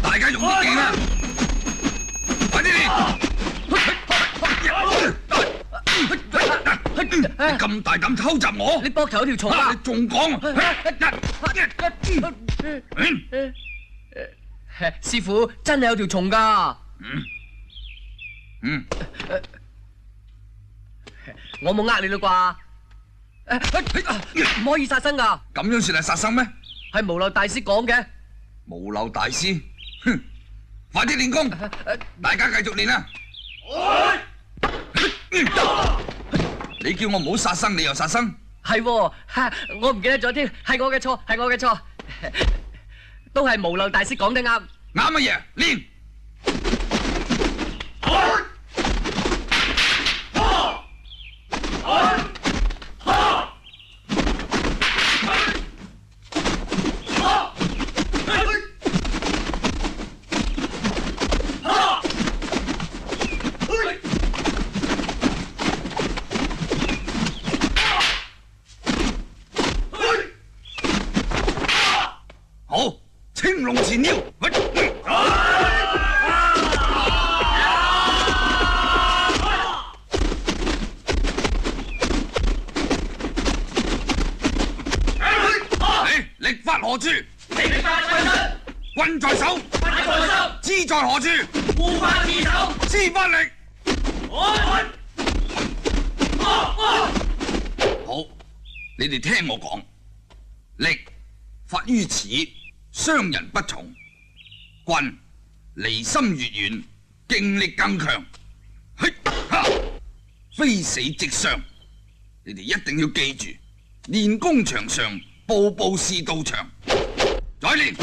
大家用啲勁啊！快啲練！你咁大膽偷襲我？你膊頭有條蟲啊！你仲講？師傅真係有條蟲㗎。我冇呃你啦啩？唔可以殺生㗎。咁樣算係殺生咩？係無漏大師講嘅。無漏大師，哼！快啲練功，大家繼續練啦！你叫我唔好殺生，你又殺生？係喎，我唔記得咗添，係我嘅錯，係我嘅錯，都係無漏大師講得啱。啱乜嘢？練！好，青龍前腰。力發何處？力發軍身。棍在手，法在心。知在何處？護法自手。知法力。好，你哋聽我講，力發於此，傷人不從；棍離心越遠，勁力更強。嘿哈，非死即傷。你哋一定要記住，練功場上步步是道場。再練。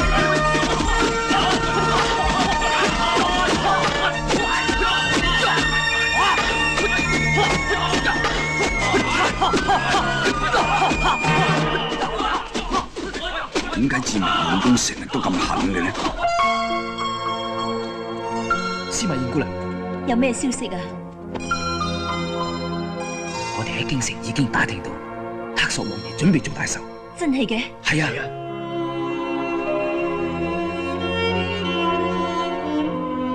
點解志明練功成日都咁狠嘅呢？司馬燕姑娘，有咩消息啊？我哋喺京城已經打聽到，黑索王爺準備做大壽。真係嘅？係啊。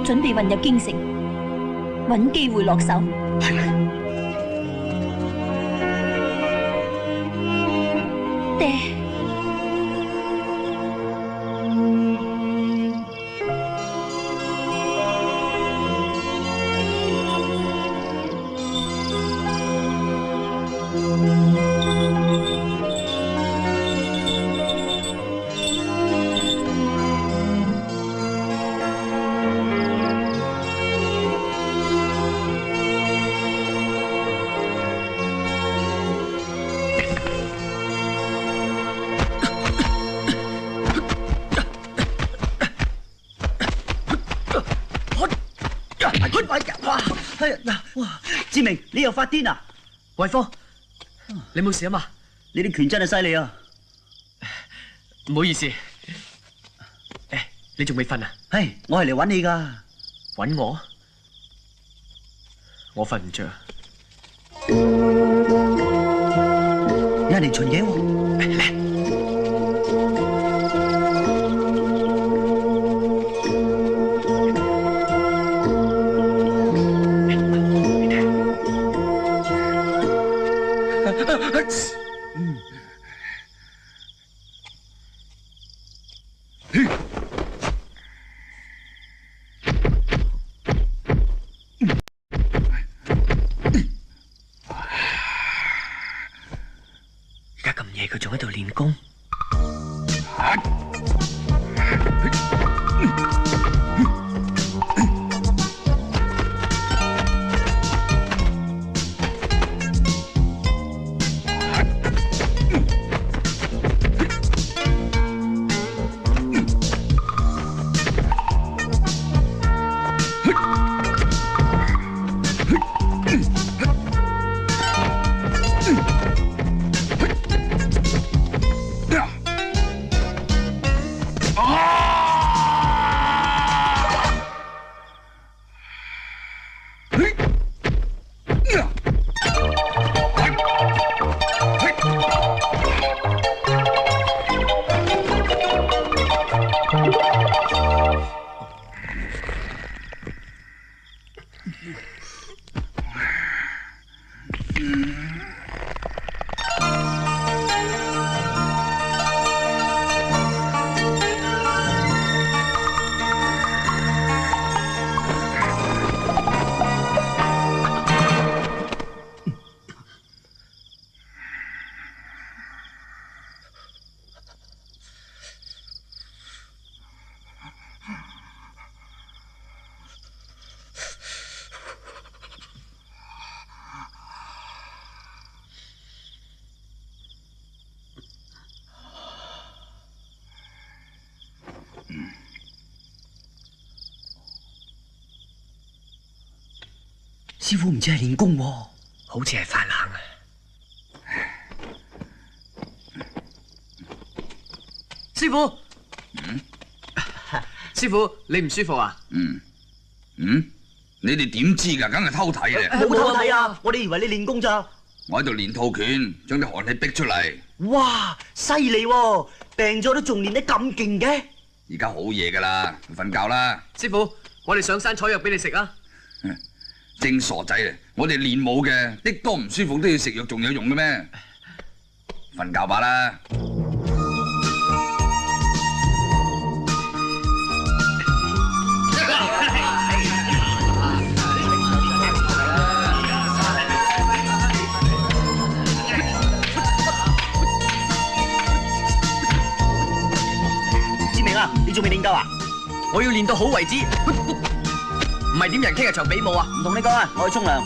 準備混入京城，揾機會落手。係啊。爹。志明，你又發癲啊？惠芳，你冇事啊嘛？你啲拳真係犀利啊！唔好意思，你仲未瞓啊？唉，我係嚟揾你噶。揾我？我瞓唔着。有人嚟巡嘢喎。而家咁夜，佢仲喺度練功。師傅唔知係練功喎，好似係發冷啊！師傅，師傅，你唔舒服啊？你哋點知㗎？梗係偷睇嘅。冇偷睇啊！我哋以為你練功咋。我喺度練套拳，將啲寒氣逼出嚟。哇，犀利喎！病咗都仲練得咁勁嘅。而家好夜㗎啦，瞓覺啦。師傅，我哋上山採藥俾你食啊！正傻仔啊！我哋練武嘅，的多唔舒服都要食藥，仲有用嘅咩？瞓覺吧啦。志明啊，你仲未練夠啊？我要練到好為止。唔係點人傾日場比武啊？唔同你講啊，我去沖涼。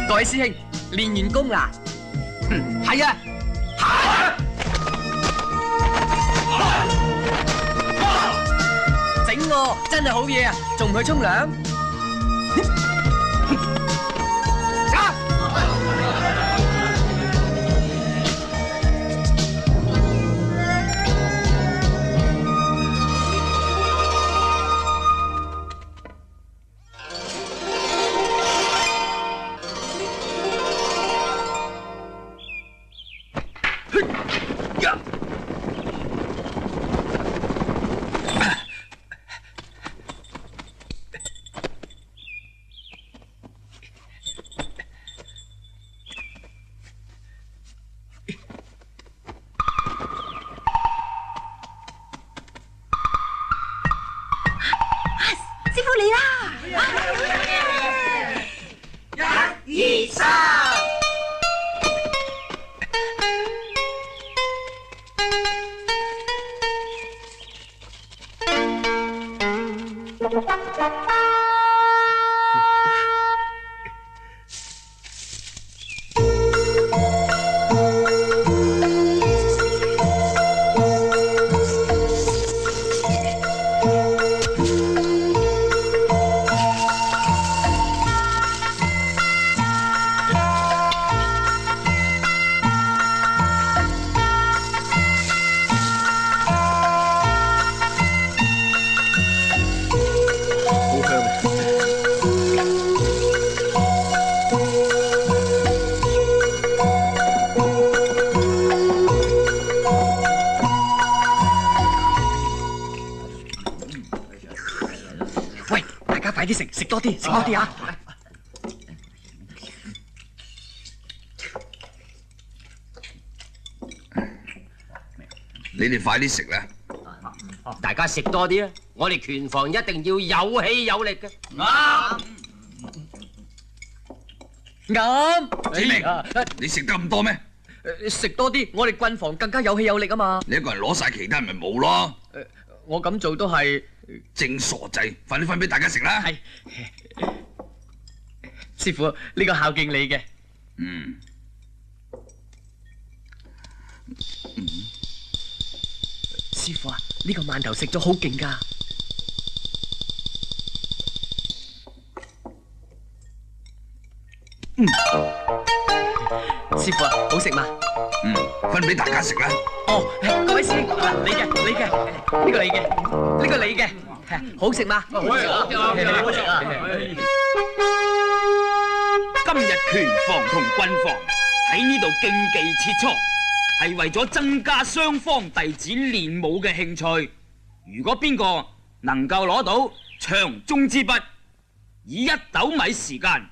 各位師兄，練完功啦？係啊。整喎，真係好嘢啊！仲唔去沖涼？師傅你啦！一、二、三。喂，大家快啲食，食多啲，食多啲啊！你哋快啲食啦！大家食多啲啊！我哋拳房一定要有氣有力嘅。啱。志明，你食得咁多咩？食多啲，我哋棍房更加有氣有力啊嘛！你一個人攞晒，其他人咪冇咯。我咁做都係正傻仔，快啲分俾大家食啦！係師傅，呢個孝敬你嘅。師傅啊，呢個饅頭食咗好勁㗎。師傅啊，好食嘛？分俾大家食啦。哦，各位師兄，嗱，你嘅，呢個你嘅，呢個你嘅，好食嘛？今日拳房同棍房喺呢度競技切磋，係為咗增加雙方弟子練武嘅興趣。如果邊個能夠攞到長中之筆，以1斗米時間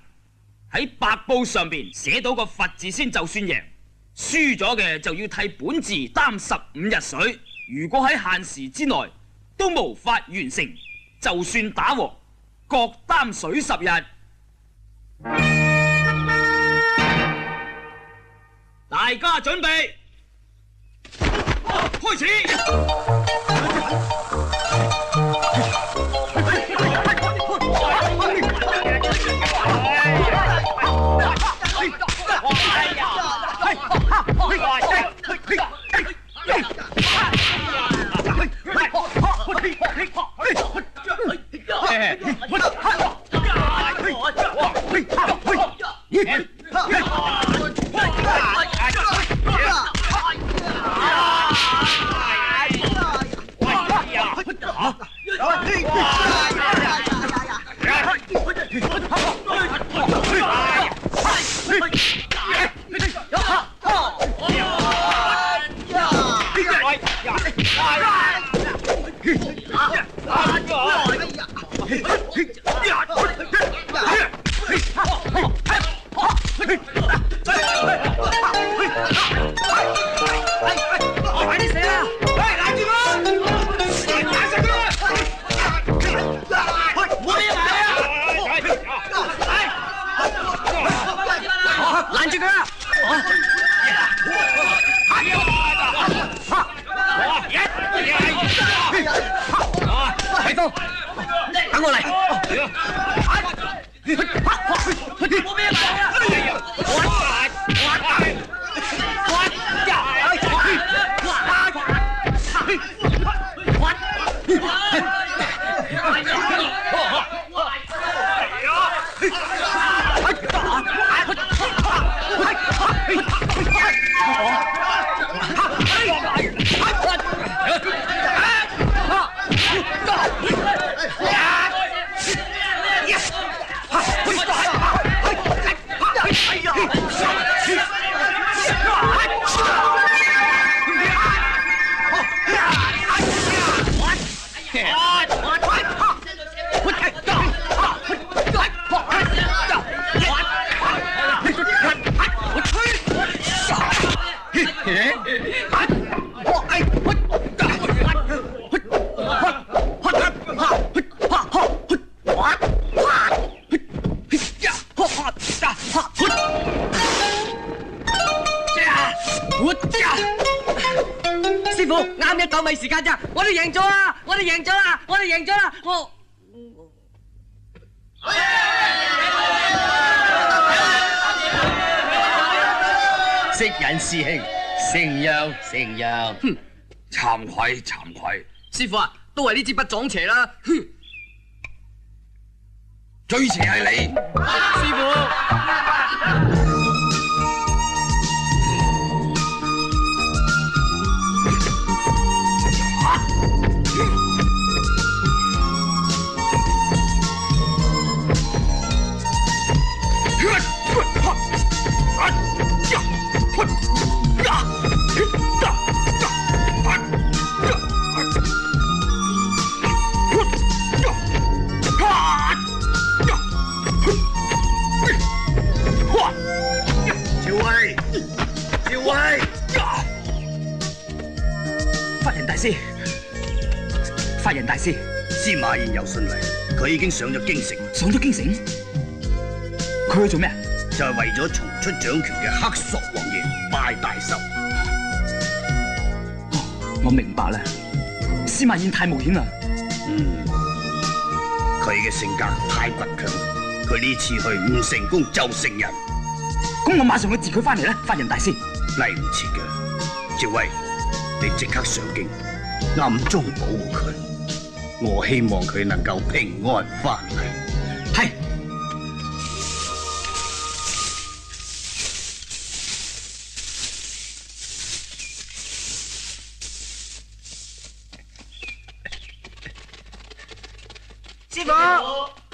喺白布上邊寫到個佛字先就算贏，輸咗嘅就要替本字擔15日水。如果喺限時之內都無法完成，就算打和，各擔水10日。大家準備，開開始。等我嚟。師傅，啱1-9米時間咋，我哋贏咗啦！我哋贏咗啦！我哋贏咗啦！我識人師兄，成樣成樣。哼，慚愧慚愧。師傅啊，都係呢支筆撞邪啦！哼，最邪係你，師傅。法人大師，司馬懿有信嚟，佢已經上咗京城。上咗京城，佢去做咩啊？就係為咗重出掌權嘅黑索王爺拜大壽。哦，我明白啦。司馬懿太冒險啦。佢嘅性格太倔強，佢呢次去唔成功就成仁。咁我馬上去截佢翻嚟啦，法人大師。嚟唔切嘅，趙薇，你即刻上京，暗中保護佢。我希望佢能夠平安翻嚟。係。師傅，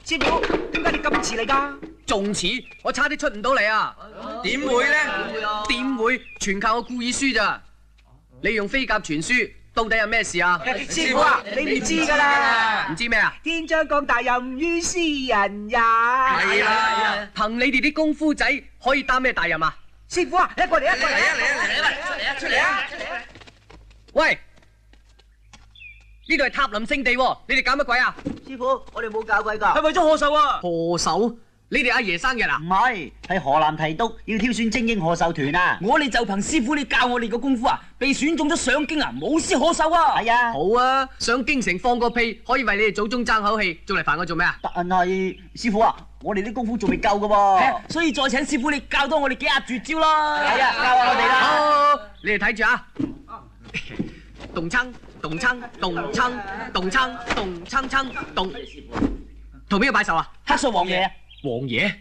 師傅，點解你咁遲嚟㗎？仲遲？我差啲出唔到嚟啊！點會咧？點會？全靠我故意輸咋？你用飛鴿傳書，到底有咩事啊？師傅啊，你唔知㗎啦。唔知咩啊？天將降大任於斯人也。係啊！憑你哋啲功夫仔，可以擔咩大任啊？師傅啊，一個嚟，一個嚟。出嚟啊！喂！呢度係塔林聖地喎，你哋搞乜鬼啊？師傅，我哋冇搞鬼㗎。係為咗賀壽啊！賀壽？你哋阿爺生日啊？唔係，係河南提督要挑選精英賀壽團啊！我哋就憑師傅你教我哋嘅功夫啊，被選中咗上京啊，冇師可守啊！係啊，好啊，上京城放個屁，可以為你哋祖宗爭口氣，仲嚟煩我做咩啊？但係師傅啊，我哋啲功夫仲未夠噶喎。所以再請師傅你教多我哋幾下絕招啦！係啊，教下我哋啦。好，你哋睇住啊！動撐，動撐，動撐，動撐，動撐撐，動。同邊個拜壽啊？黑索王爺，王爺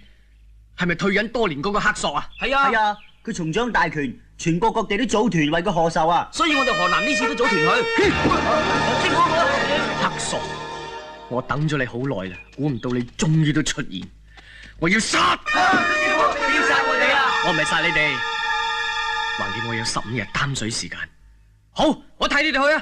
係咪退隱多年嗰個黑索啊？係啊，係啊，佢重掌大權，全國各地都組團為佢賀壽啊！所以我哋河南呢次都組團去。黑索，我等咗你好耐啦，估唔到你終於都出現，我要殺！要殺我哋啊！我唔係殺你哋，橫掂我有15日擔水時間。好，我睇你哋去啊！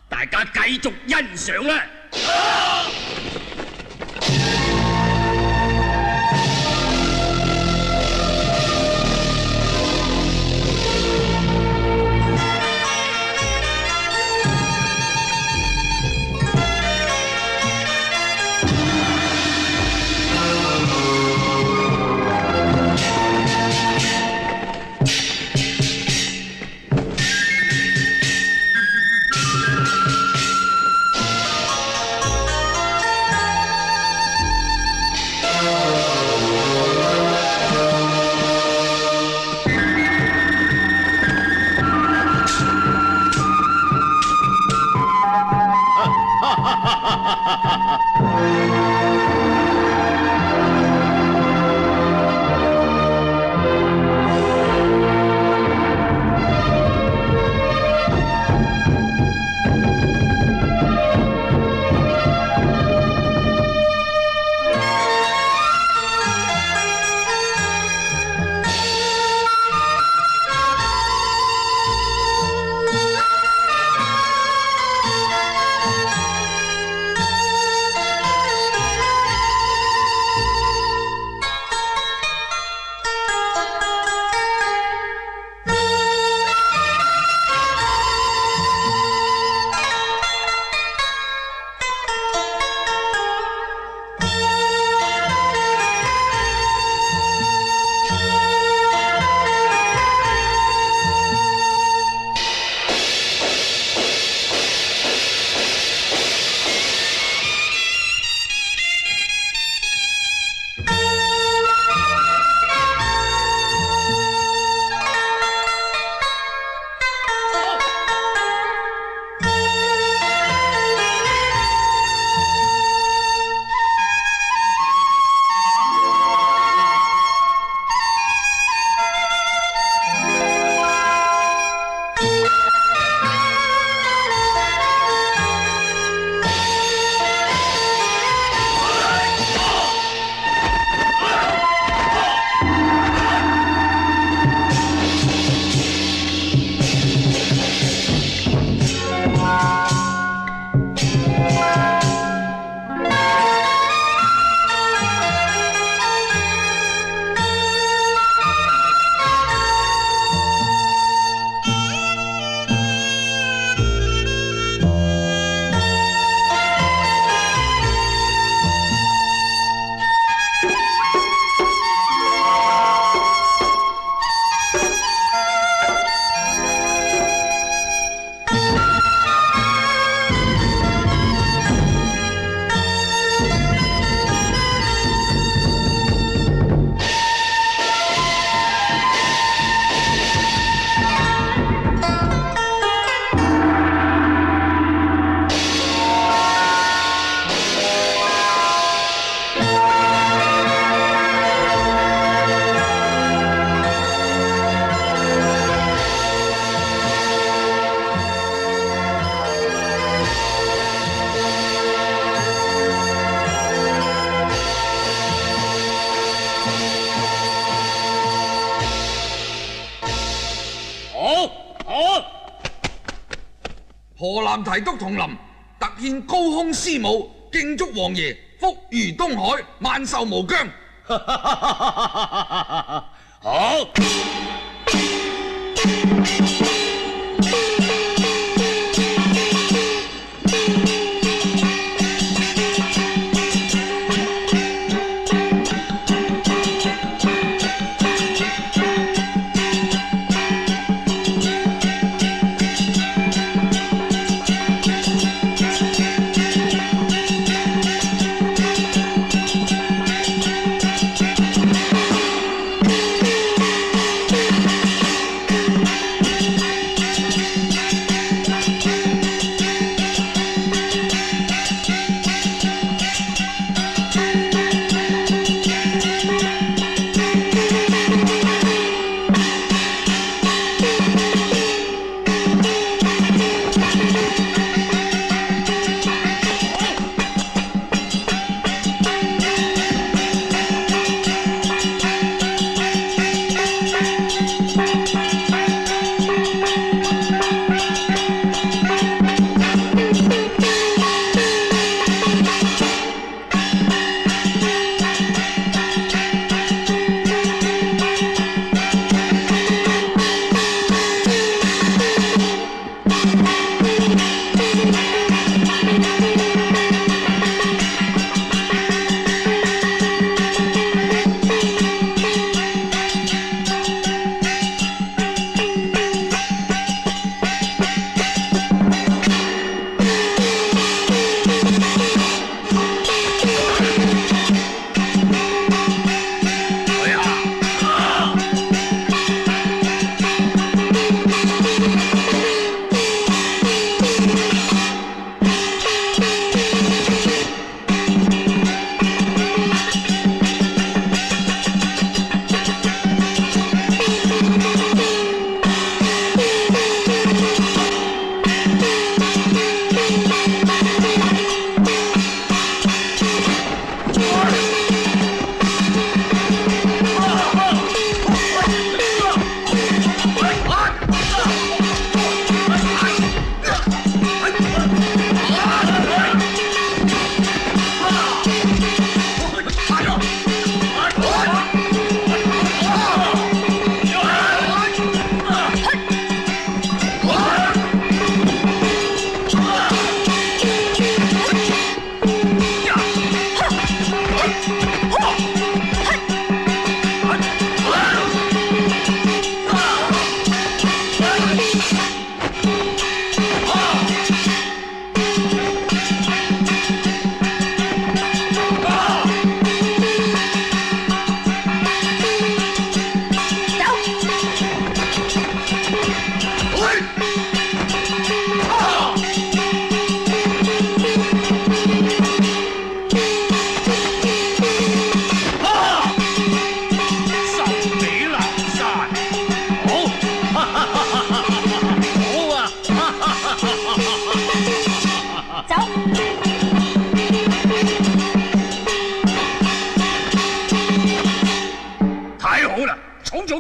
大家繼續欣賞啦！南提督同林特獻高空獅舞，敬祝王爺福如東海，萬壽無疆。好。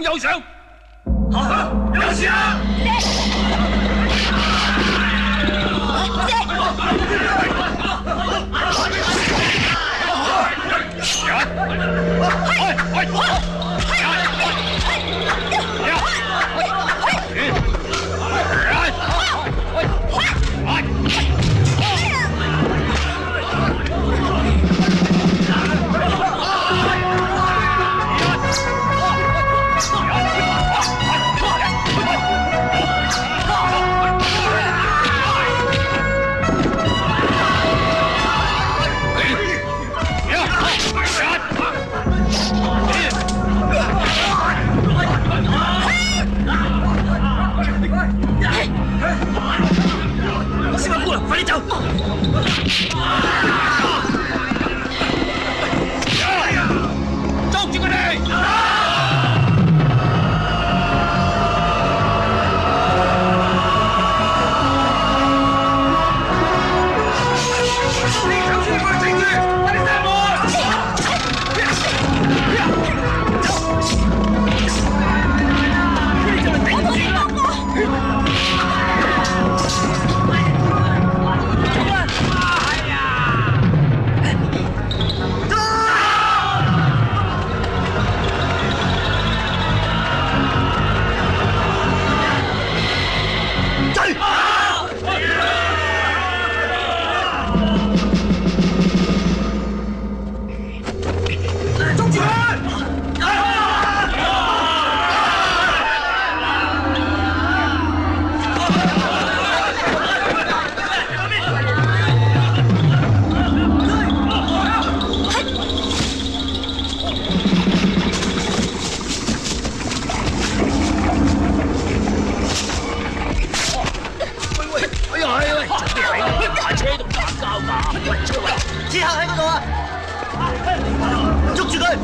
有賞。有事啊！喺嗰度啊！捉住佢！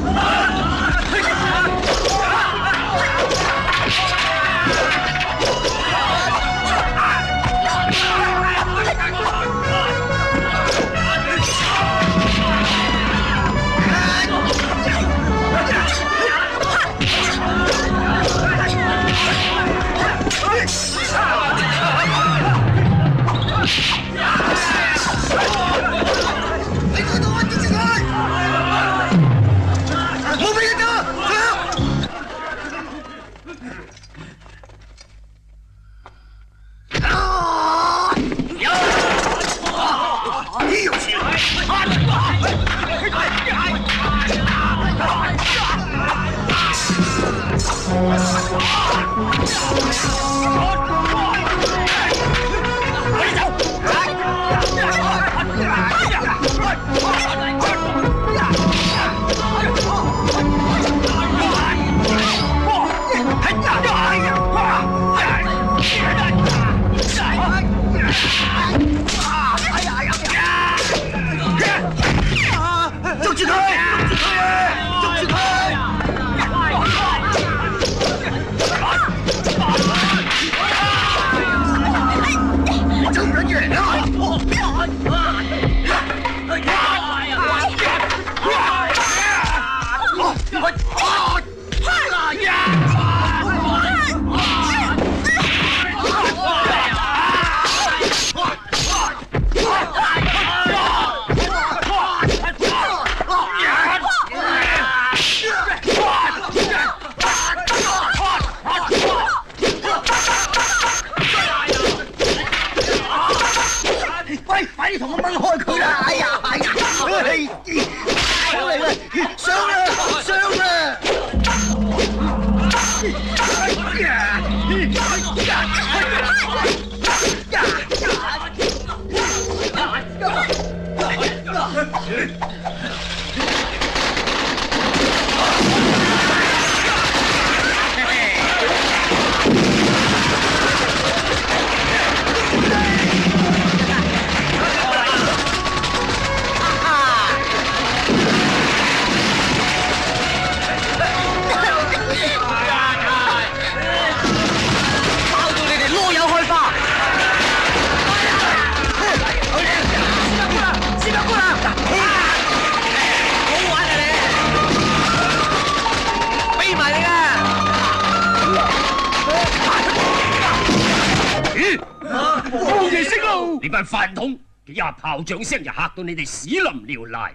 你班飯桶幾下炮仗聲就嚇到你哋屎淋尿瀨。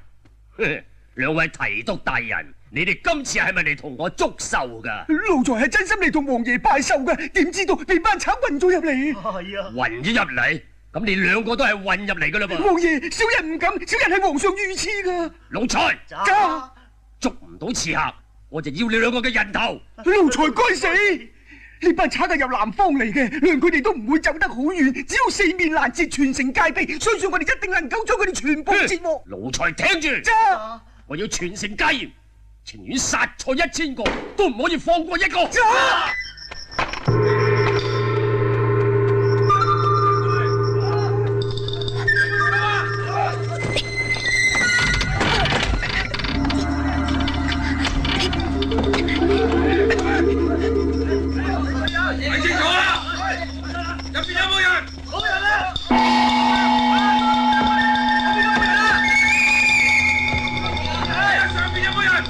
兩位提督大人，你哋今次係咪嚟同我祝壽噶？奴才係真心嚟同王爺拜壽噶，點知道被班賊混咗入嚟？係啊，混咗入嚟，咁你兩個都係混入嚟噶啦噃。王爺，小人唔敢，小人係皇上御賜噶。奴才，家捉唔到刺客，我就要你兩個嘅人頭。奴才該死！呢班賊係由南方嚟嘅，量佢哋都唔會走得好遠，只要四面攔截，全城戒備，相信我哋一定能夠將佢哋全部截獲。奴才聽住，我要全城戒嚴，情願殺錯1000個，都唔可以放過一個。睇清楚啦！入邊有冇人？冇人啦！上邊有冇人？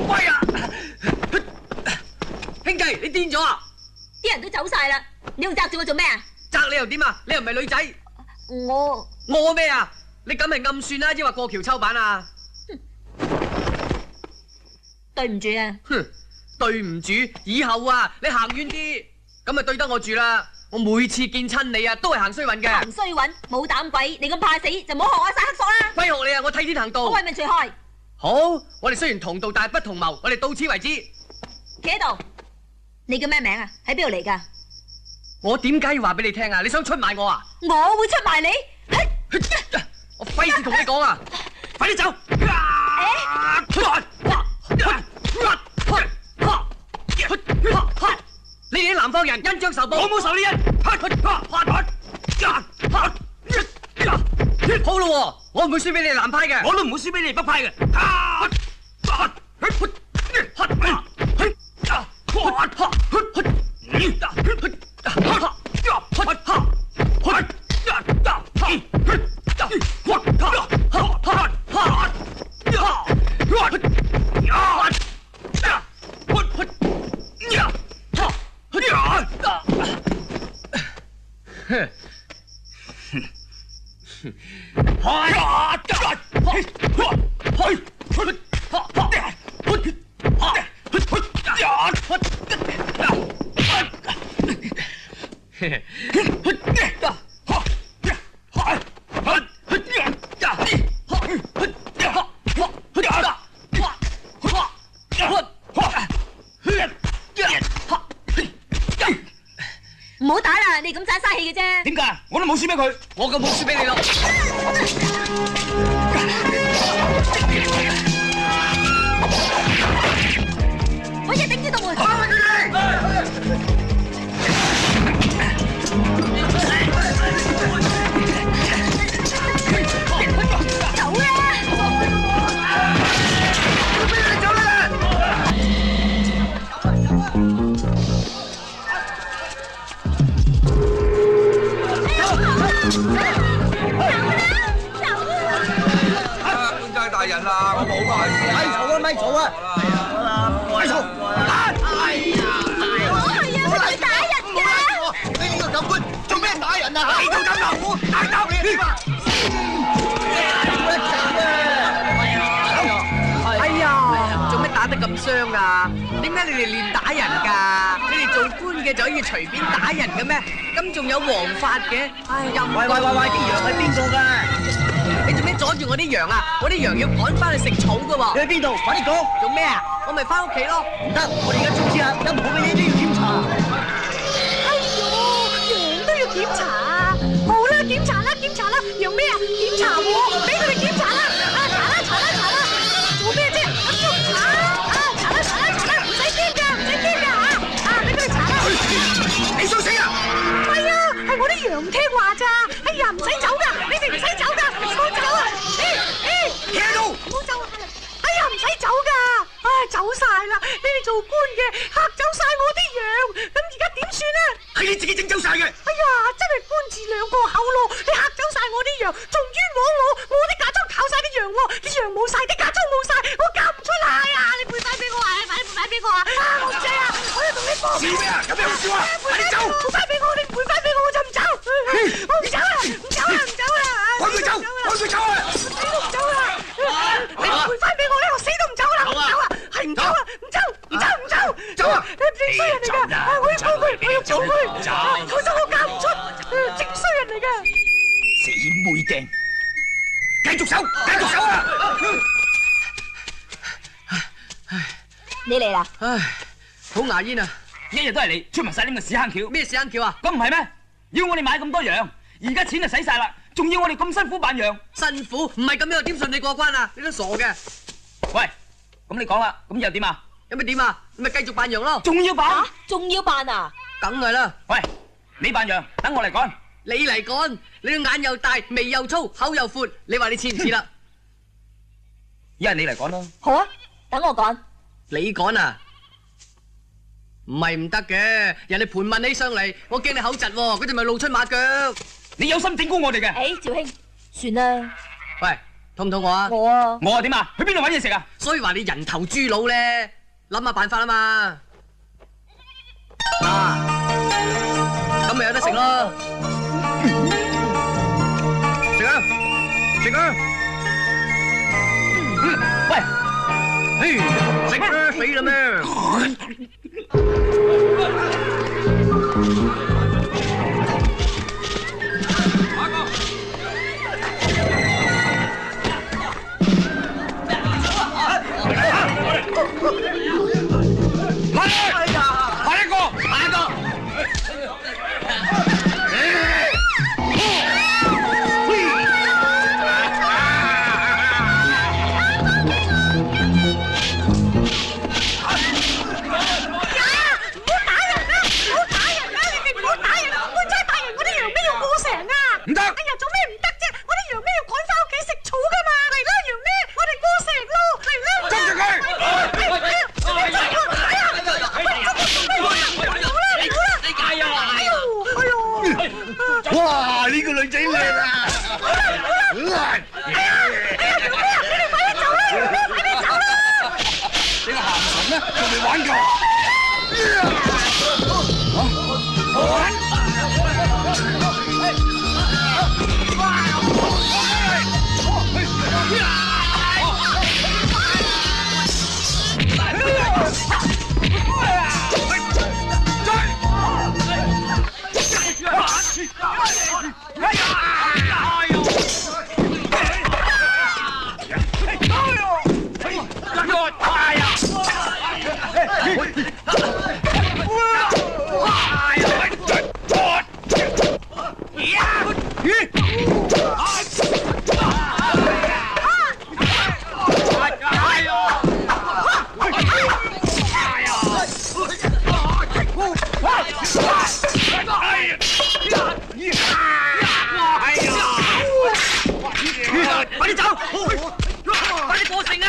喂啊！兄弟，你癲咗啊？啲人都走晒啦，你仲紮住我做咩啊？責你又點啊？你又唔係女仔。我咩啊？你咁係暗算啦，抑或過橋抽板啊？對唔住啊！哼，對唔住，以後啊，你行遠啲，咁咪對得我住啦。我每次見親你啊，都係行衰運嘅。行衰運，冇膽鬼，你咁怕死就唔好學我耍黑索啦！廢學你啊！我替天行道。我為民除害。好，我哋雖然同道，但係不同謀。我哋到此為止。企喺度，你叫咩名啊？喺邊度嚟㗎？我點解要話俾你聽啊？你想出賣我啊？我會出賣你？我費事同你講啊！快啲走！你哋啲南方人恩將仇報，我冇仇呢人。好咯，我唔會輸俾你哋南派嘅，我都唔會輸俾你哋北派嘅。唔好打啦，你咁盞嘥氣嘅啫。點解？我都冇輸俾佢，我咁冇輸俾你咯。我一定知道會。走啦！官差大人啊，我冇啊！咪嘈啊！咪嘈！我係啊，佢打人㗎！你呢個狗官做咩打人啊？你做狗牛虎，大鬥你啊！哎呀，做咩打得咁傷啊？點解你哋練打人㗎？你哋做官嘅就可以隨便打人嘅咩？咁仲有王法嘅？唉，又唔喂，啲羊係邊個㗎？你做咩阻住我啲羊啊？我啲羊要趕翻去食草㗎喎！你喺邊度？快啲講！做咩啊？我咪翻屋企咯！唔得，我哋而家通知下，任何嘅嘢都要檢查。哎呦，羊都要檢查啊！好啦，檢查啦，檢查啦，用咩啊？檢查喎，俾佢哋檢查啦！啊，查啦！做咩啫？捉查啊！查啦！唔使驚㗎，俾佢哋查啦！你想死啊？唔係啊，係我啲羊唔聽話咋！哎呀，唔使走㗎，你哋唔使走㗎，唔好走啊！企喺度！唔好走啊！哎呀，唔使走㗎！唉，走晒啦！你哋做官嘅嚇走晒我啲羊，咁而家點算啊？係你自己整走晒嘅。哎呀，真係官字兩個口咯！你嚇走晒我啲羊，仲冤枉我啲嫁妝靠晒啲羊喎，啲羊冇晒，啲嫁妝冇晒，我嫁唔出嚟啊！你賠翻俾我啊！快啲賠翻俾我啊！我唔制啊！我要同你搏！笑咩啊？有咩好笑啊？快啲走！賠翻俾我，你唔賠翻俾我，我就唔走！我唔走啦！趕佢走！我死都唔走啦！你唔賠翻俾我咧，我死都唔走啦！唔走啊！係唔走啊！唔走！走啊！你正衰人嚟㗎！我要告佢！佢說我嫁唔出，正衰人嚟㗎！死妹釘！繼續走啊！你嚟啦！唉，好牙煙啊！一日都係你出埋晒呢個屎坑橋，咩屎坑橋啊？咁唔係咩？要我哋買咁多羊，而家錢就使晒啦，仲要我哋咁辛苦扮羊。辛苦唔係咁樣點順利過關啊？你都傻嘅！喂，咁你講啦，咁又點啊？有咩點啊？咪繼續扮羊咯！仲要扮？仲要扮啊？梗係啦！喂，你扮羊，等我嚟趕。你嚟趕，你個眼又大，眉又粗，口又闊，你話你似唔似啦？一係你嚟趕咯。好啊，等我趕。你趕啊？唔係唔得嘅，人哋盤問起上嚟，我驚你口窒喎，嗰陣咪露出馬腳。你有心整蠱我哋嘅？誒，趙兄，算啦。喂，肚唔肚餓啊？我啊，我點啊？去邊度揾嘢食啊？所以話你人頭豬腦咧，諗下辦法啊嘛。啊，咁咪有得食咯。食啊！喂，食啊！死啦咩？下一個。唔得！哎呀，做咩唔得啫？我啲羊咩要趕翻屋企食草噶嘛？嚟啦，羊咩？我哋過城咯，嚟啦！捉住佢！哇！呢個女仔靚啊！你個鹹神咩？仲未玩夠？快啲走！快啲過城啊！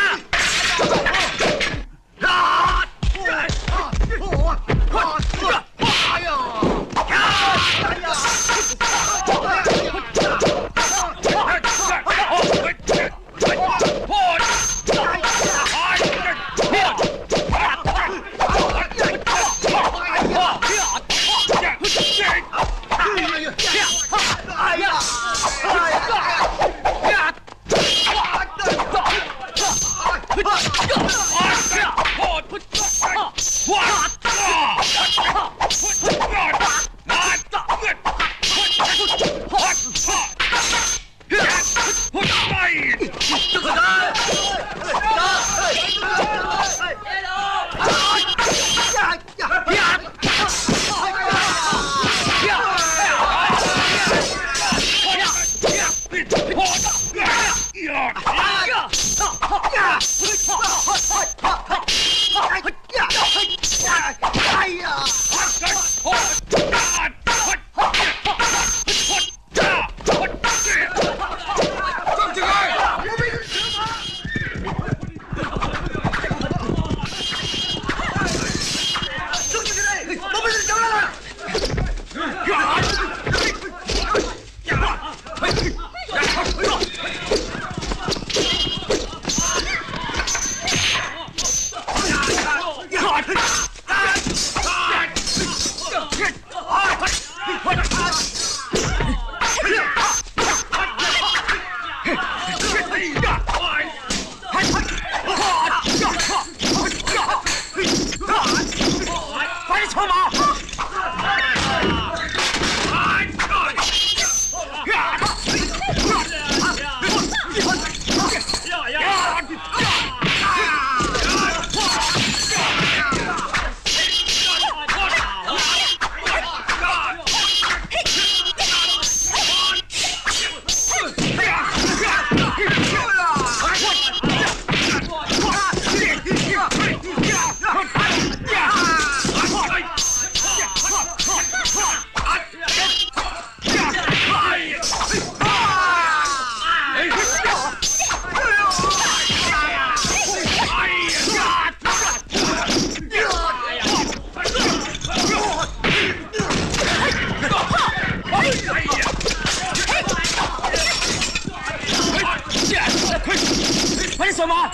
快啲上馬！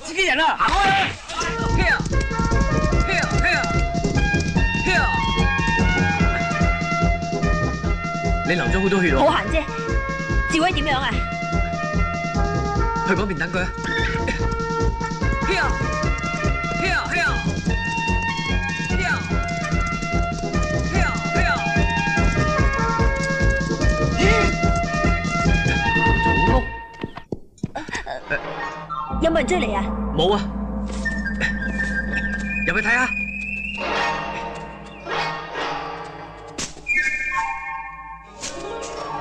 自己人啊，行開啦！你流咗好多血喎。好閒啫。趙威點樣啊？去嗰邊等佢啊！有冇人追嚟啊？冇啊！入去睇下。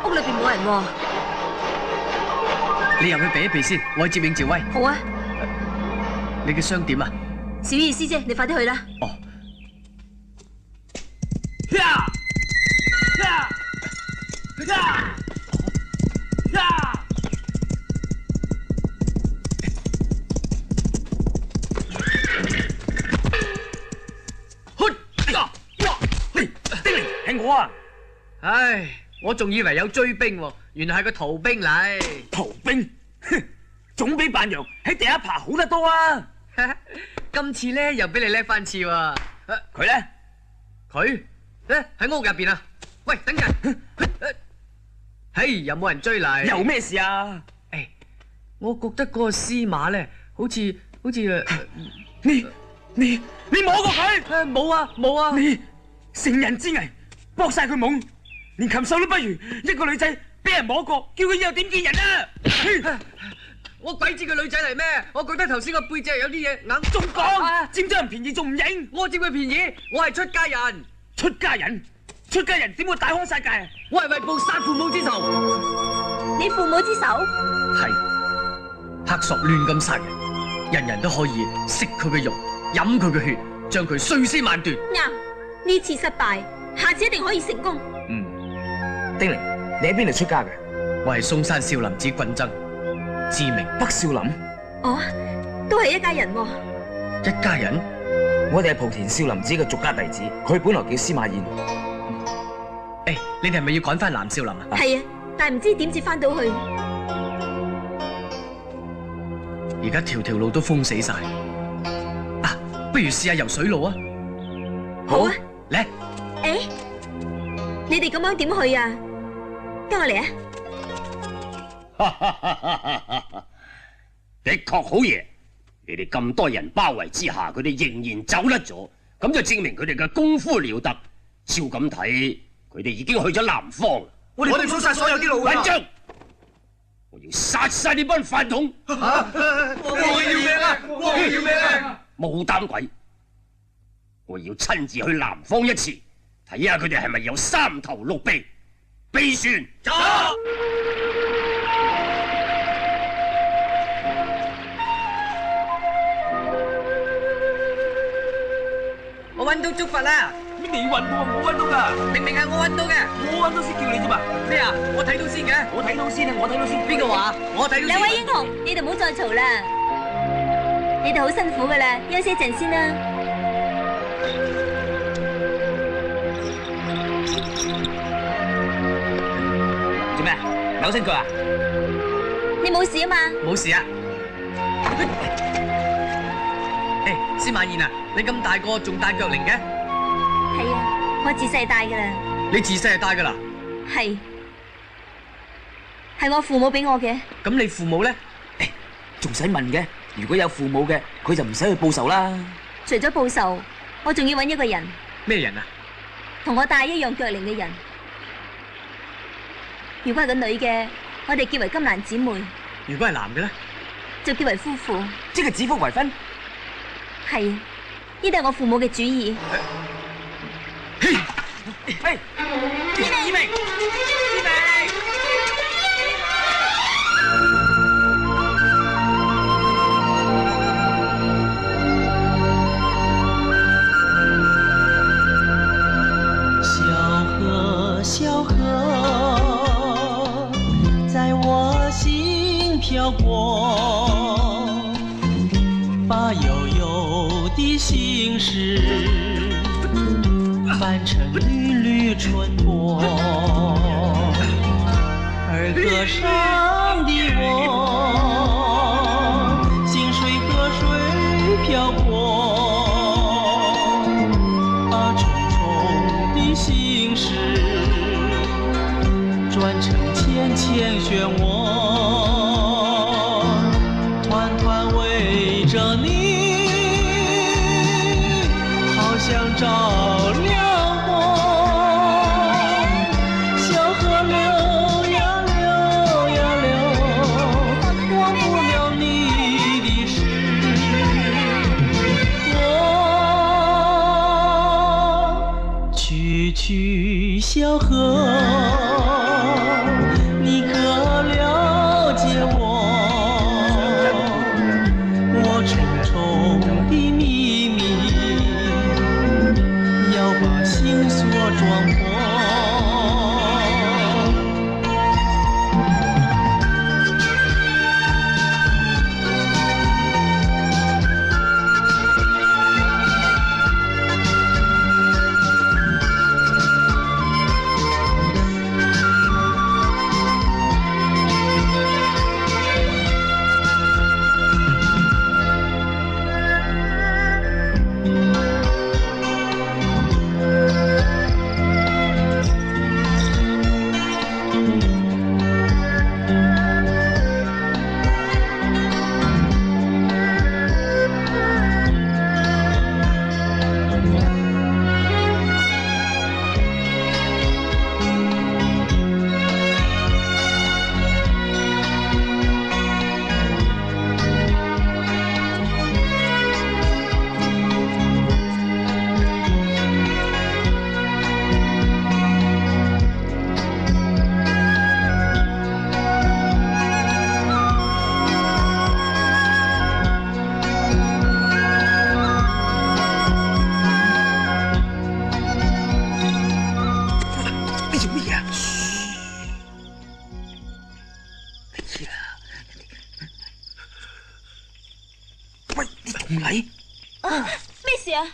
屋裏邊冇人喎。你入去避一避先，我去接應趙威。好啊。你嘅傷點啊？小意思啫，你快啲去啦。哦。係我啊！唉，我仲以為有追兵喎，原來係個逃兵嚟。逃兵，哼，總比扮羊喺第一排好得多啊！今次咧又俾你叻翻次喎。佢咧？佢咧喺屋入邊啊！喂，等陣。嘿，有冇人追嚟？有咩事啊？誒，我覺得嗰個司馬咧，好似你摸過佢？冇啊冇啊！你乘人之危，搏晒佢懵，連禽獸都不如。一個女仔俾人摸過，叫佢以後點見人啊？我鬼知佢女仔嚟咩？我覺得頭先個背脊有啲嘢硬。仲講佔咗人便宜仲唔認？我佔佢便宜，我係出家人。出家人？出家人點會大開殺戒啊？我係為報殺父母之仇。你父母之仇？係。黑索亂咁殺人，人人都可以食佢嘅肉，飲佢嘅血，將佢碎屍萬段。啱，呢次失敗，下次一定可以成功。丁玲，你喺邊度出家嘅？我係嵩山少林寺郡僧，自名北少林。哦，都係一家人喎。一家人？我哋係莆田少林寺嘅俗家弟子，佢本來叫司馬燕。誒，你哋係咪要趕翻南少林啊？係啊，但係唔知點至翻到去。而家條條路都封死晒，啊，不如試下游水路啊！好啊，嚟！誒，你哋咁樣點去啊？跟我嚟啊！的確好嘢，你哋咁多人包圍之下，佢哋仍然走甩咗，咁就證明佢哋嘅功夫了得。照咁睇，佢哋已經去咗南方。我哋封晒所有啲路㗎。緊張！我要殺晒呢班飯桶！我要命啊！我要命啊！冇膽鬼！我要親自去南方一次，睇下佢哋係咪有三頭六臂。備船走！我揾到竹筏啦！你揾到啊？我揾到㗎，明明係我揾到嘅，我揾到先叫你啫嘛。咩啊？我睇到先嘅，我睇到先啊！我睇到先。邊個話？我睇到先。兩位英雄，你哋唔好再嘈啦，你哋好辛苦噶啦，休息一陣先啦。做咩？扭親腳啊？你冇事啊嘛？冇事啊。誒，司馬燕啊，你咁大個仲戴腳鈴嘅？係啊，我自細戴噶啦。你自細就戴噶啦？係，係我父母俾我嘅。咁你父母咧？仲使問嘅？如果有父母嘅，佢就唔使去報仇啦。除咗報仇，我仲要揾一個人。咩人啊？同我戴一樣腳鈴嘅人。如果係個女嘅，我哋結為金蘭姊妹；如果係男嘅咧，就結為夫婦。即係指腹為婚。係，呢啲係我父母嘅主意。嘿，子明，小河在我心飘过，把悠悠的心事翻成缕缕春波，而河上的我，心随河水飘过，把重重的心事转成浅浅漩涡，团团围着你，好像照亮光。小河流呀流呀流，忘不了你的事。我去去小河，你可了解我？我重重的秘密，要把心所撞破。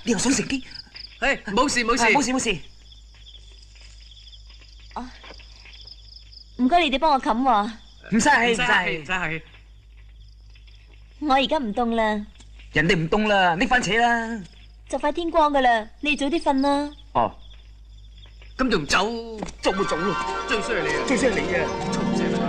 你又想乘機？誒，冇事冇事冇事冇事。哦，唔該，你哋幫我冚喎。唔使氣，唔使氣，唔使氣。我而家唔凍啦。人哋唔凍啦，拎翻扯啦。就快天光噶啦，你哋早啲瞓啦。哦，咁仲唔走？做咪做咯，最衰係你啊！最衰係你啊！嘈聲啦！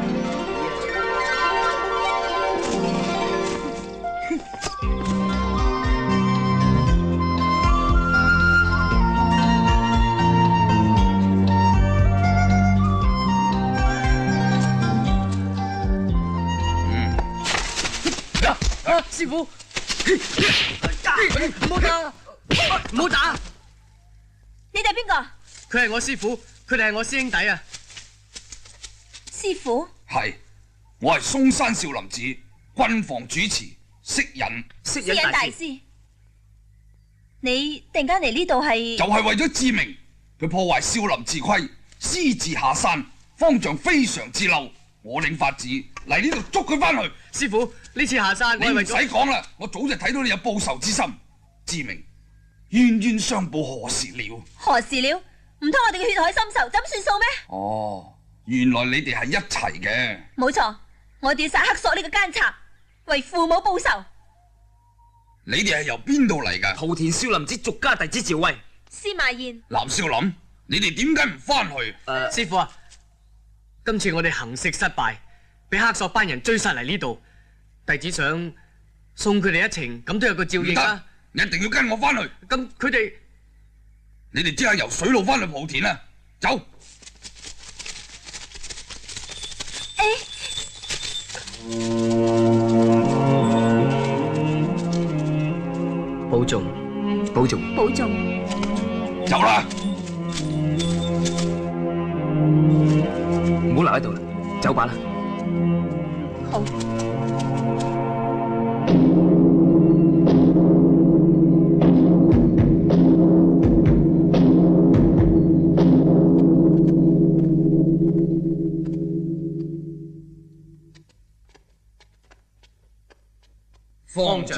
師傅，唔好打，唔好打！你哋係邊個？佢係我師傅，佢哋係我師兄弟啊！師傅？係，我係嵩山少林寺軍防主持釋隱。釋隱大師，你突然間嚟呢度係？就係為咗致命，佢破壞少林寺規，私自下山，方丈非常之嬲。我領法子嚟呢度捉佢翻去。師傅，呢次下山，你唔使講啦，我早就睇到你有報仇之心。志明，冤冤相報何時了？何時了？唔通我哋嘅血海深仇，怎算數咩？哦，原來你哋係一齊嘅。冇錯，我哋要殺黑索呢個奸賊，為父母報仇。你哋係由邊度嚟㗎？莆田少林寺俗家弟子趙威。司馬懿。南少林，你哋點解唔翻去？師傅啊，今次我哋行刺失敗，俾黑索班人追殺嚟呢度，弟子想送佢哋一程，咁都有個照應啊！你一定要跟我翻去。咁佢哋，你哋即刻由水路翻去莆田啦，走！保重，保重，保重。走啦！唔好留喺度啦，走吧啦。好。方丈，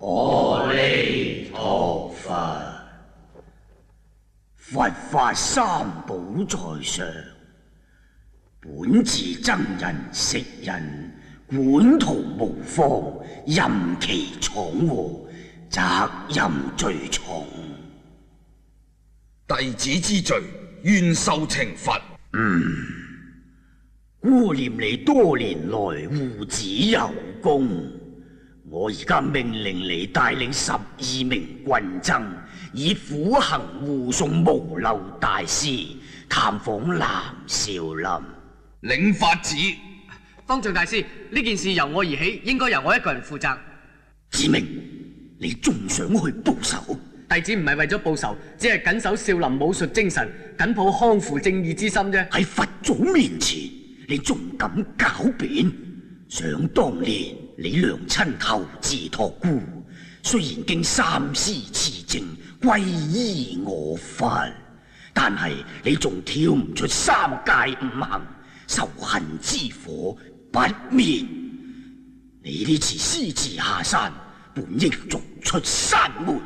阿彌陀佛，佛法三寶在上，本自僧人食人，管徒無方，任其闖禍，責任最重。弟子之罪，願受懲罰。顧念你多年來護子有功，我而家命令你帶領12名軍僧，以苦行護送無漏大師探訪南少林。領法旨。方丈大師，呢件事由我而起，應該由我一個人負責。子明，你仲想去報仇？弟子唔係為咗報仇，只係緊守少林武術精神，緊抱匡扶正義之心啫。喺佛祖面前，你仲敢狡辯？想當年你娘親投自託孤，雖然經三思持正皈依我佛，但係你仲跳唔出三界五行，仇恨之火不滅。你呢次私自下山，本應逐出山門。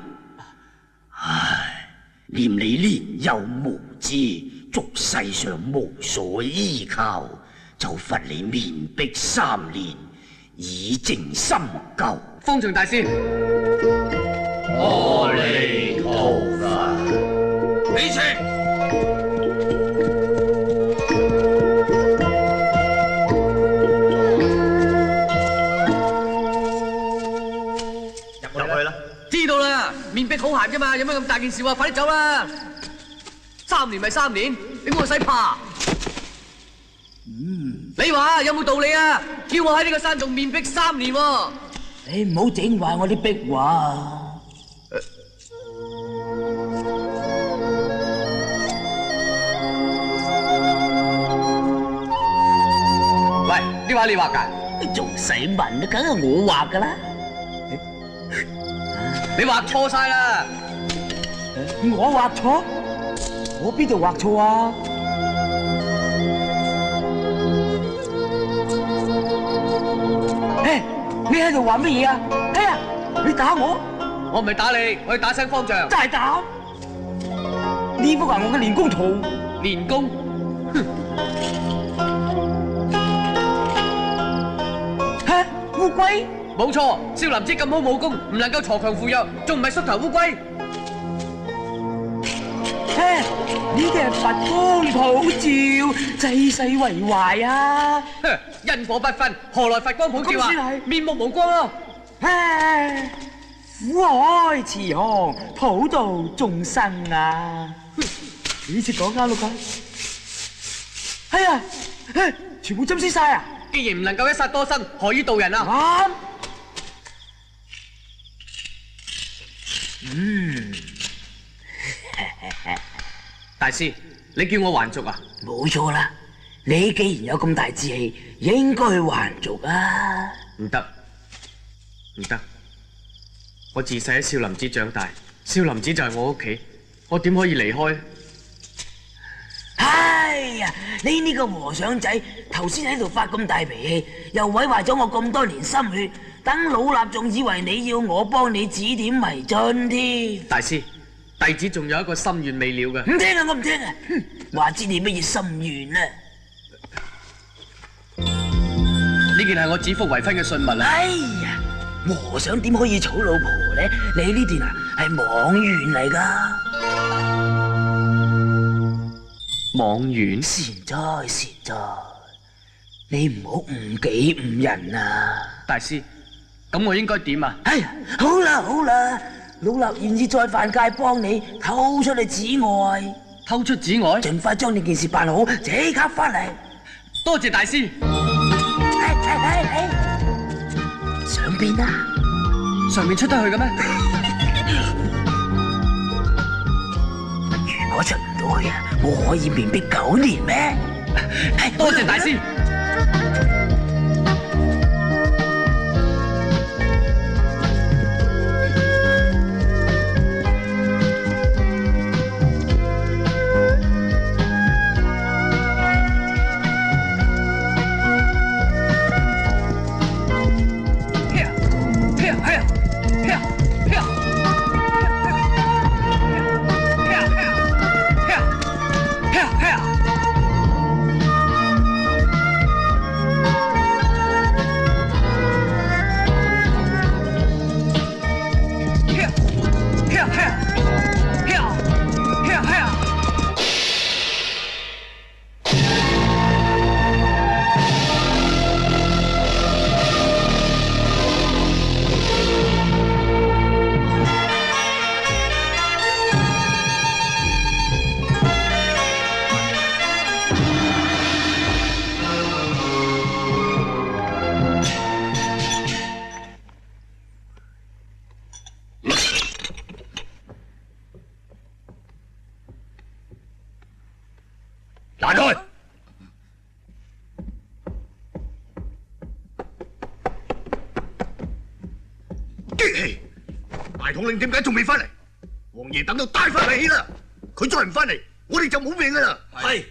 唉，念你年幼無知，俗世上無所依靠，就罰你面壁3年，以正心舊。方丈大師，阿彌陀佛。起程。知道啦，面壁好閒啫嘛，有咩咁大件事啊？快啲走啦！3年咪3年，你估我使怕？你話有冇道理啊？叫我喺呢個山洞面壁3年喎！你唔好整壞我啲壁畫。喂，呢畫你畫㗎？仲使問啊？梗係我畫㗎啦。你畫錯晒啦！我畫錯？我邊度畫錯啊？你喺度玩乜嘢啊？哎呀，你打我！我唔係打你，我係打聲方丈。真係打！呢幅係我嘅練功圖。練功？嚇！烏龜？冇錯，少林寺咁好武功，唔能夠鋤強扶弱，仲唔係縮頭烏龜？呢啲係佛光普照，濟世為懷啊！因果不分，何來佛光普照啊？面目無光咯！苦海慈航，普渡眾生啊！呢次講啱咯啩？哎呀，全部針死晒啊！既然唔能夠一殺多生，何以度人啊？啱。大師，你叫我還俗啊？冇錯啦，你既然有咁大志氣，應該去還俗啊！唔得，唔得，我自細喺少林寺長大，少林寺就係我屋企，我點可以離開？哎呀，你呢個和尚仔頭先喺度發咁大脾氣，又毀壞咗我咁多年心血，等老衲仲以為你要我幫你指點迷津添。大師，弟子仲有一個心願未了嘅。唔聽啊，我唔聽啊！話知你乜嘢心願啊？呢件係我指腹為婚嘅信物啊！哎呀，和尚點可以娶老婆咧？你呢段啊係妄願嚟噶。妄願？善哉善哉，你唔好誤己誤人啊！大師，咁我應該點啊？哎呀，好啦好啦，老衲願意再犯戒幫你偷出你寺外。偷出寺外？盡快將呢件事辦好，即刻翻嚟。多謝大師。上邊啊？上面出得去嘅咩？如果出唔到去啊，我可以面壁9年咩？多謝大師。彈開！激氣！大統領點解仲未翻嚟？王爺等到大發脾氣啦，佢再唔翻嚟，我哋就冇命噶啦。係。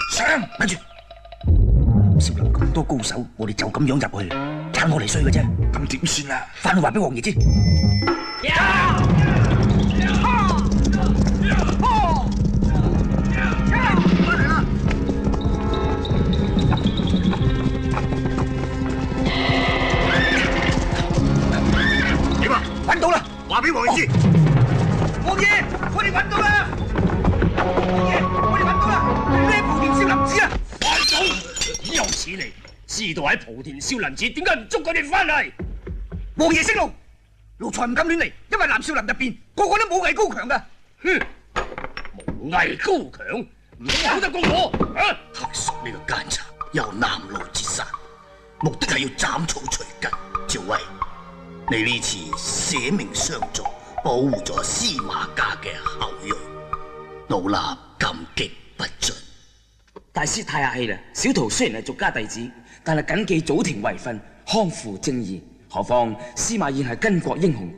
上，咪住！少林咁多高手，我哋就咁樣入去，撐我嚟衰嘅啫。咁點算啊？翻去話俾王爺知。點啊？揾到啦！話俾王爺知。王爺，我哋揾到啦！王爺，我哋揾到啦！呢莆田少林寺啊！快走！有此理！知道喺莆田少林寺，點解唔捉佢哋翻嚟？王爺息怒，奴才唔敢亂嚟，因為南少林入邊個個都武藝高強噶。哼，武藝高強，唔通好得過我？啊！黑叔呢個奸賊又南路截殺，目的係要斬草除根。趙威，你呢次捨命相助，保護咗司馬家嘅後裔，老衲感激不盡。大師太客氣啦！小徒雖然係俗家弟子，但係謹記祖庭遺訓，匡扶正義。何況司馬懿係巾幗英雄，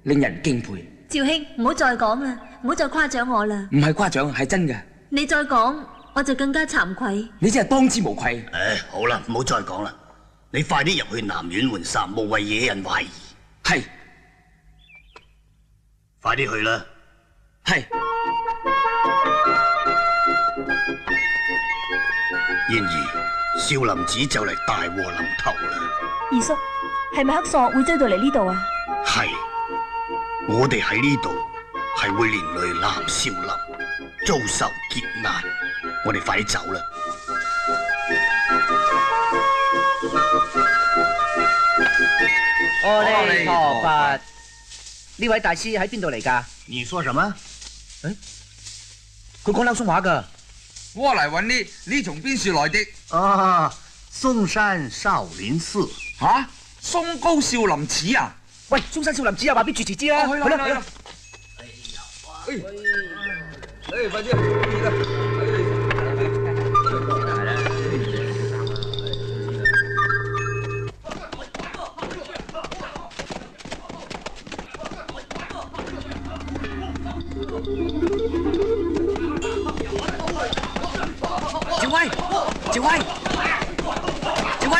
令人敬佩。趙兄，唔好再講啦，唔好再誇獎我啦。唔係誇獎，係真嘅。你再講，我就更加慚愧。你真係當之無愧。好啦，唔好再講啦，你快啲入去南院換衫，無謂惹人懷疑。係，快啲去啦。係。然而，少林寺就嚟大禍臨頭啦。二叔，係咪黑索會追到嚟呢度啊？係，我哋喺呢度係會連累南少林，遭受劫難。我哋快啲走啦！阿彌陀佛，呢位大師喺邊度嚟㗎？你說什麼？佢講柳松話㗎。我嚟揾你從邊處來的？啊，嵩山少林寺。吓？松高少林寺啊？喂，嵩山少林寺啊，話俾住持知啦。去啦去啦。快啲！趙威，趙威，趙威，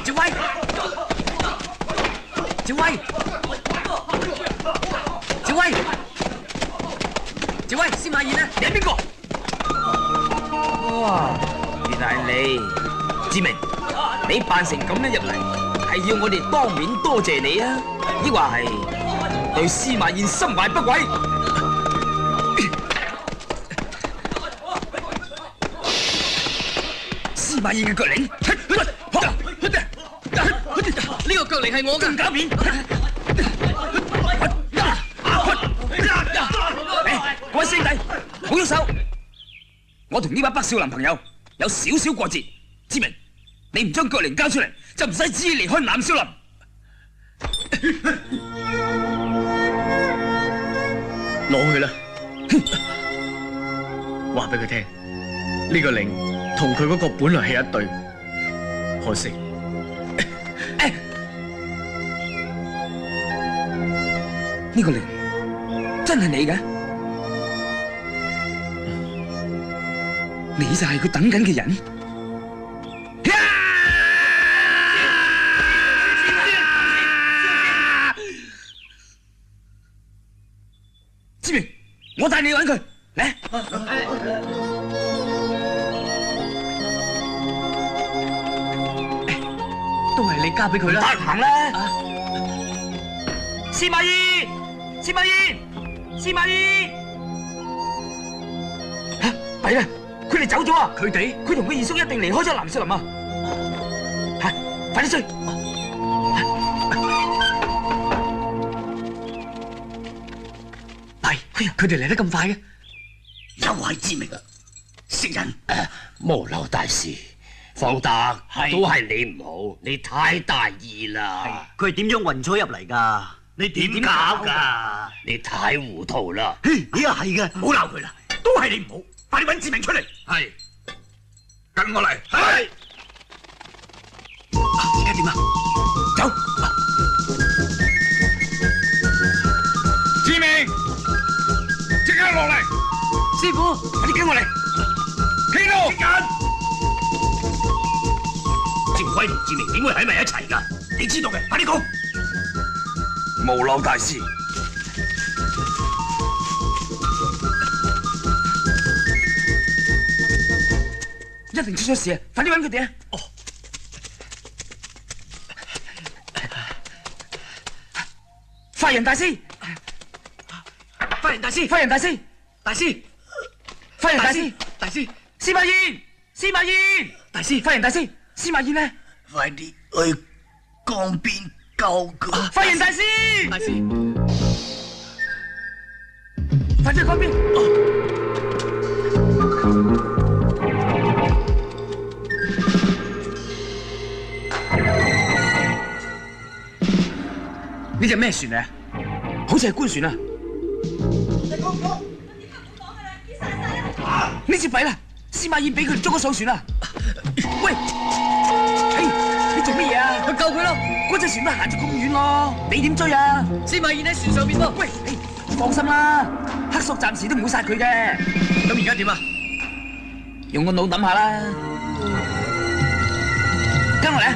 趙威，趙威，趙威，趙威，司馬懿呢？你係邊個？哇，原來係你，志明，你扮成咁樣入嚟，係要我哋當面多謝你啊？抑或係對司馬懿心懷不軌？司馬懿嘅腳領，呢個腳領係我嘅，狡辯！各位師弟，唔好喐手！我同呢班北少林朋友有少少過節，志明，你唔將腳領交出嚟，就唔使旨意離開南少林。攞去啦！話俾佢聽，呢個領同佢嗰個本來係一對，可惜呢個領真係你嘅？你就係佢等緊嘅人？志明，我帶你去揾佢，嚟！都係你交俾佢啦。得閒啦！司馬懿，司馬懿，司馬懿！嚇，弊啦！佢哋走咗啊！佢同佢二叔一定離開咗南少林啊！嚇，快啲追！佢哋嚟得咁快嘅，又係知明啊！識人！無漏大師，方德都係你唔好，你太大意啦。佢係點樣運咗入嚟㗎？你點搞㗎？你太糊塗啦！你又係嘅，唔好鬧佢啦，都係你唔好，快啲揾志明出嚟。係，跟我嚟。係。而家點啊？走。志明，即刻落嚟。師傅，快啲跟我嚟。企度。趙輝同志明點會喺埋一齊㗎？你知道嘅，快啲講。無漏大師，一定出咗事啊！快啲揾佢哋啊！哦，法人大師，法人大師，法人大師，大師，法人大師，大師，司馬懿，司馬懿，大師，法人大師，司馬懿呢？快啲去江邊救佢！法人大師，大師，快啲去江邊！呢隻咩船嚟啊？好似係官船啊！呢隻弊啦，司馬懿俾佢哋捉咗上船啦！喂，你做乜嘢啊？去救佢咯！嗰隻船都行咗咁遠咯，你點追啊？司馬懿喺船上邊咯。喂，放心啦，黑索暫時都唔會殺佢嘅。咁而家點啊？用個腦諗下啦。跟我嚟啊！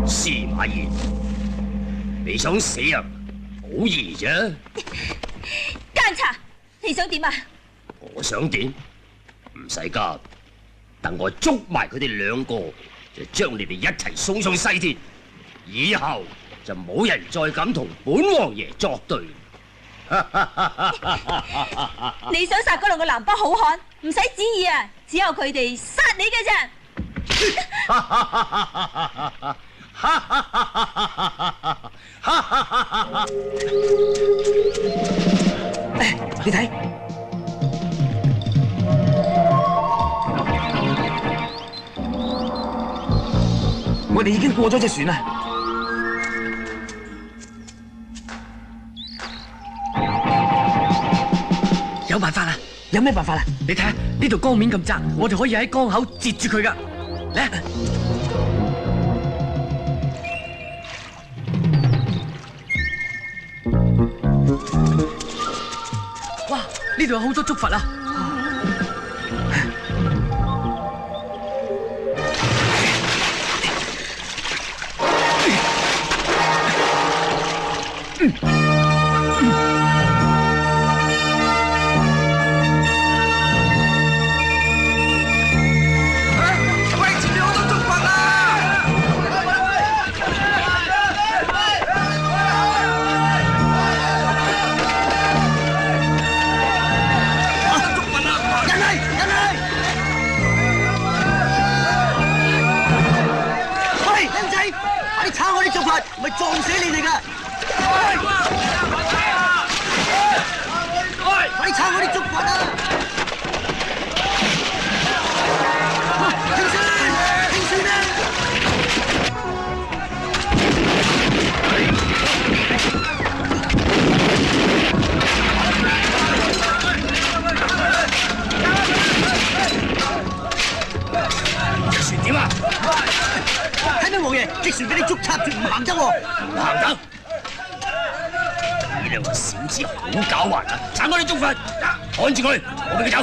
司馬懿，你想死啊？好易啫！奸賊，你想點啊？我想點？唔使急，等我捉埋佢哋兩個，就將你哋一齊送上西天。以後就冇人再敢同本王爺作對。你想殺嗰兩個南北好漢，唔使旨意啊，只有佢哋殺你嘅啫。你睇，我哋已經過咗隻船啦。有辦法啦！有咩辦法啦？你睇下呢度江面咁窄，我哋可以喺江口截住佢噶。嚟！哇！呢度有好多竹筏啊！咪撞死你哋㗎！快啲撐我啲竹筏啊！停船！停船啊！隻船點啊？睇咩王爺？隻船俾啲竹插住唔行得喎，唔行得！你兩個小子好狡猾啊！撐開啲竹筏，趕住佢，我俾佢走。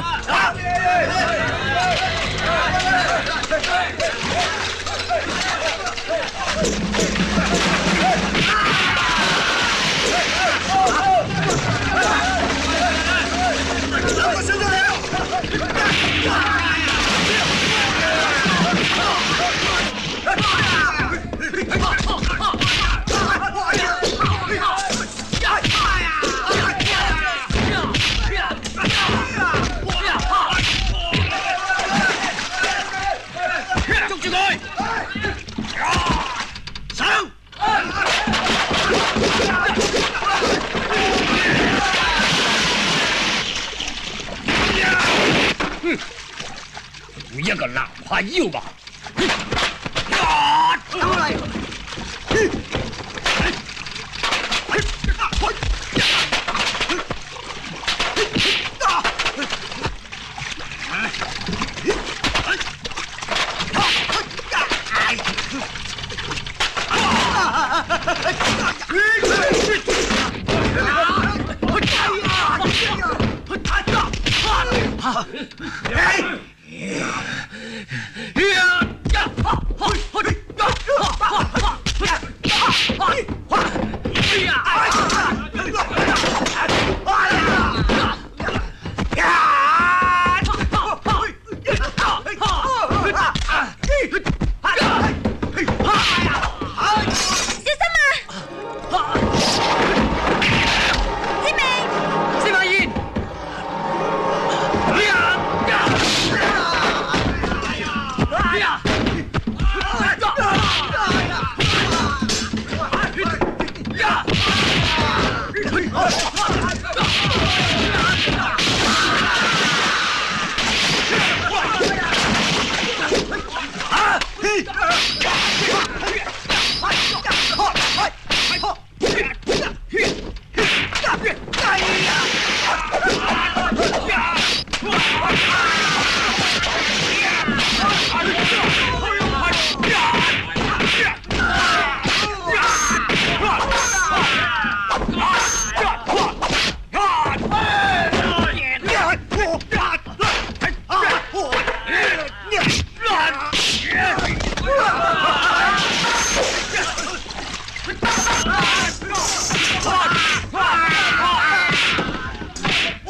個南下妖蠻。過嚟！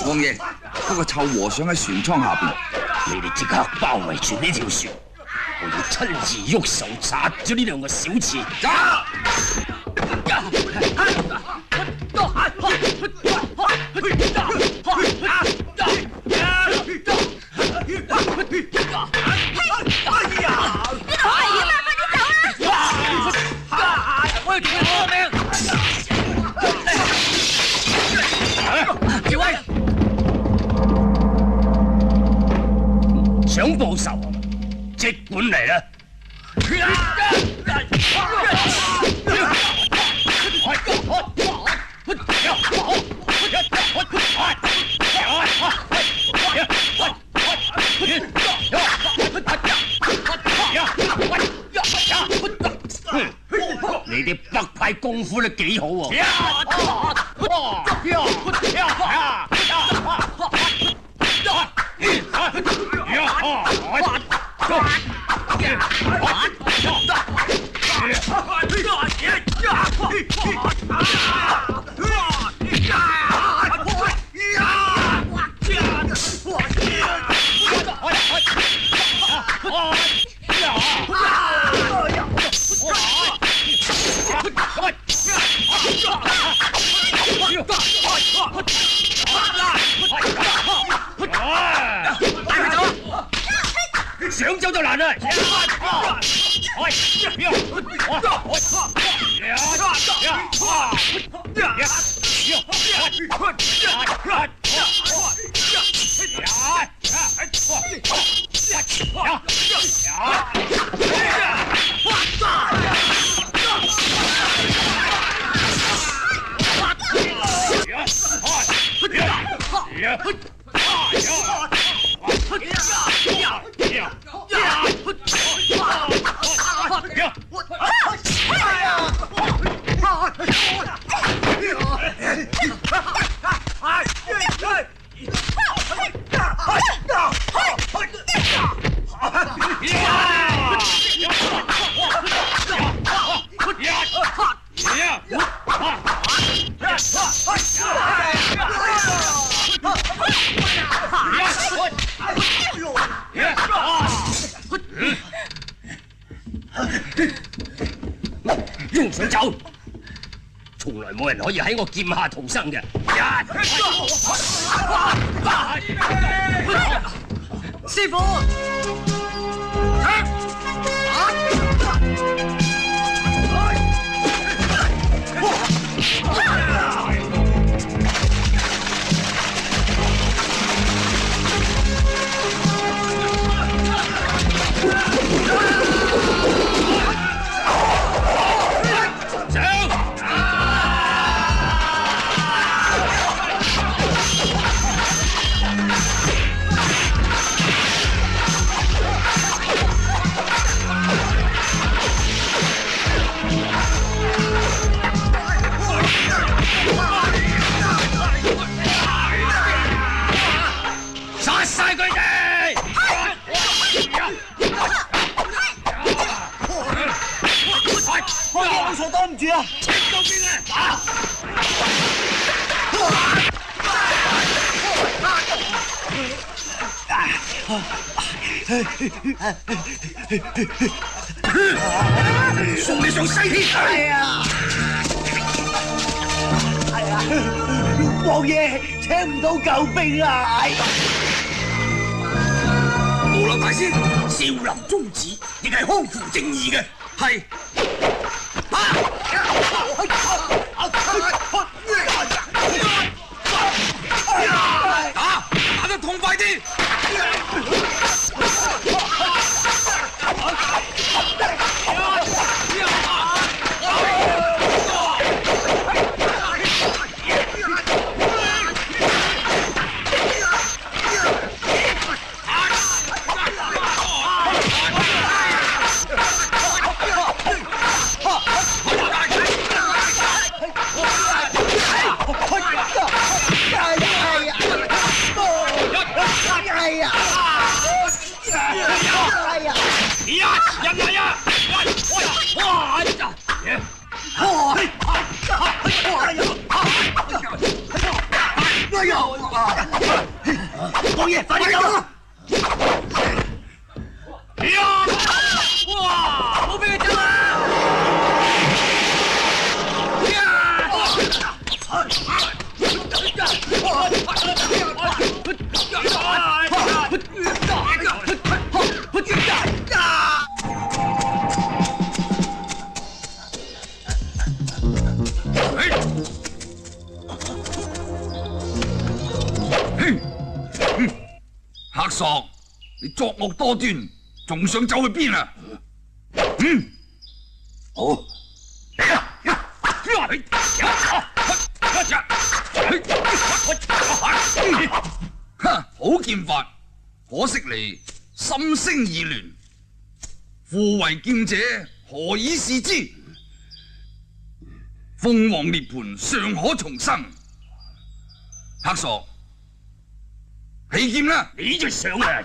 王爺，嗰個臭和尚喺船艙下邊。你哋即刻包圍住呢條船，我要親自喐手殺咗呢兩個小刺。想報仇啊？即管嚟啦！你啲北派功夫都幾好喎！想走就難啦！用水走，從來冇人可以喺我劍下逃生嘅。師傅，送你上西天！係啊！王爺請唔到救兵啊！無立大仙，少林宗旨亦係匡扶正義嘅，係。打得痛快啲！王爺，快啲走啦！哇！冇俾佢走啊！黑索，你作惡多端，仲想走去邊啊？好。好劍法，可惜你心聲已亂。父為劍者，何以視之？鳳凰涅槃尚可重生。黑索。起劍啦！你就上啊！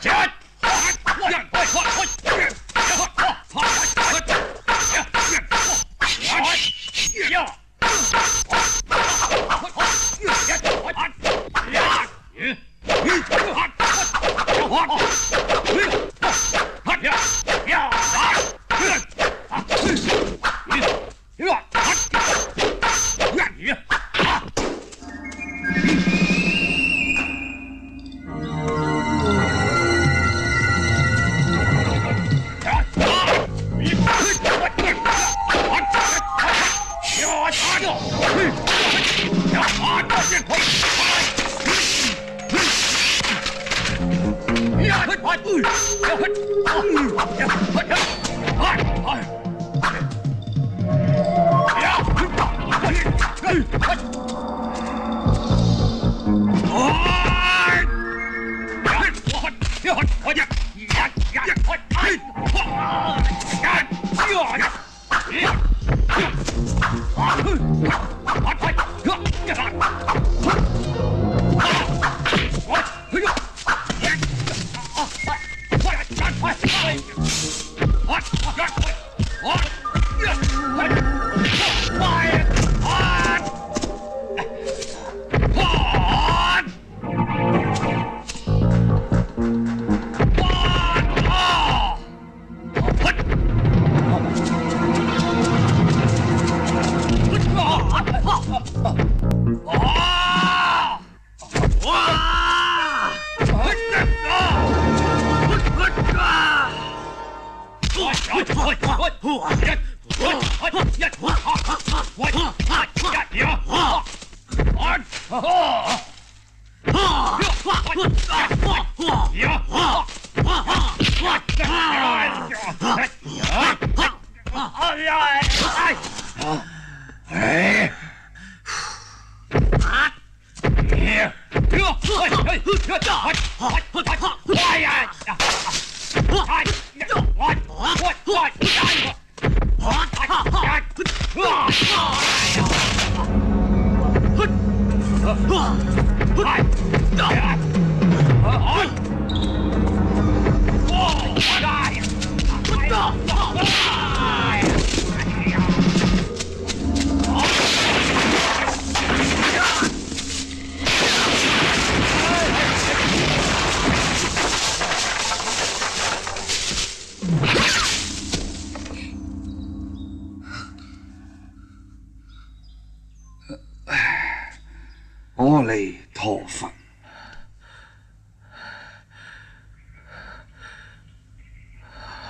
阿彌陀佛。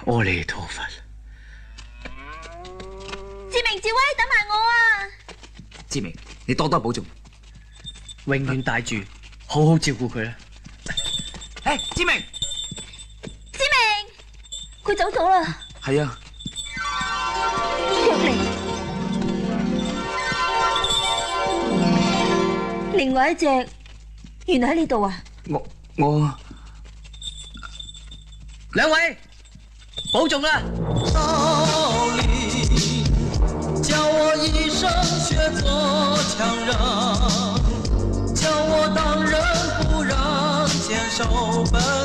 阿彌陀佛。志明、志威，等埋我啊！志明，你多多保重，永遠帶住，好好照顧佢啦。志明，志明，佢走咗啦。係啊，若離，另外一隻原來喺呢度啊！我兩位保重啦！道理叫我一生学做强人，叫我当仁不让，坚守本